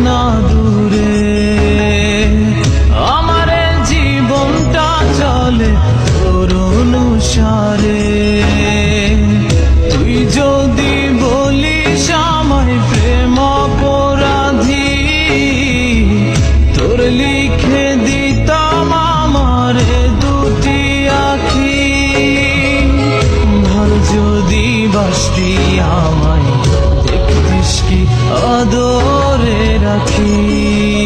না দূরে। আমার জীবনটা চলে তোর অনুসারে। তুই যদি বলিস আমায় প্রেম অপরাধী, তোর লিখে দিতাম আমার দুটি আঁখি। ভালো যদি বাসতি আমায়, দেখতিস কি আদরে রাখি।